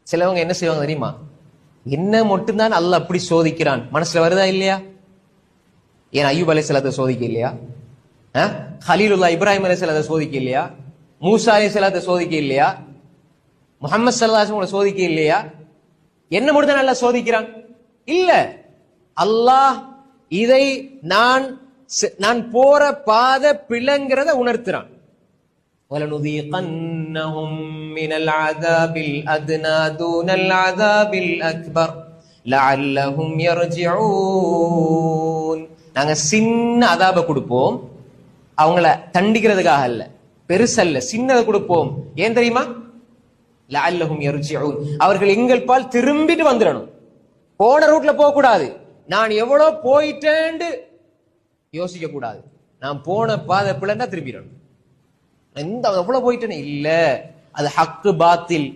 சிலவங்க என்ன செய்வாங்க தெரியுமா? என்ன மட்டும்தான் அல்லாஹ் அப்படி சோதிக்கிறான் மனசுல வருதா இல்லையா? ஏன் அய்யூப் அலைஹிஸ்ஸலாத்தை சோதிக்க இல்லையா? ஹலீலுல்லாஹ் இப்ராஹிம் அலைஹிஸ்ஸலாத்தை சோதிக்க இல்லையா? மூசா அலைஹிஸ்ஸலாத்தை சோதிக்க இல்லையா? முஹம்மது ஸல்லல்லாஹு அலைஹி வஸல்லம் சோதிக்க இல்லையா? என்ன மட்டும் தான் அல்லாஹ் சோதிக்கிறான்? இல்ல, அல்லாஹ் இதை நான் போற பாதை பிழைங்கிறத உணர்த்துறான். وَلَنُذِيقَنَّهُم مِّنَ الْعَذَابِ الْأَدْنَى دُونَ الْعَذَابِ الْأَكْبَرِ لَعَلَّهُمْ يَرْجِعُونَ. நாங்க சின்ன அதாப கொடுப்போம், அவங்கள தண்டிக்கிறதுக்காக அல்ல, பெருசல்ல, சின்னதை கொடுப்போம். ஏன் தெரியுமா? லஅல்லஹும் யர்ஜிஊன், அவர்கள் எங்கள் பால் திரும்பிட்டு வந்துடணும். போன ரூட்ல போக கூடாது. நான் எவ்வளவு போயிட்டேன்னு யோசிக்க கூடாது. நான் போன பாதை பிள்ளைன்னா திரும்பிடணும். எவ்வளவு போயிட்டேன்னு இல்ல, அது ஹக்கு பாத்தில்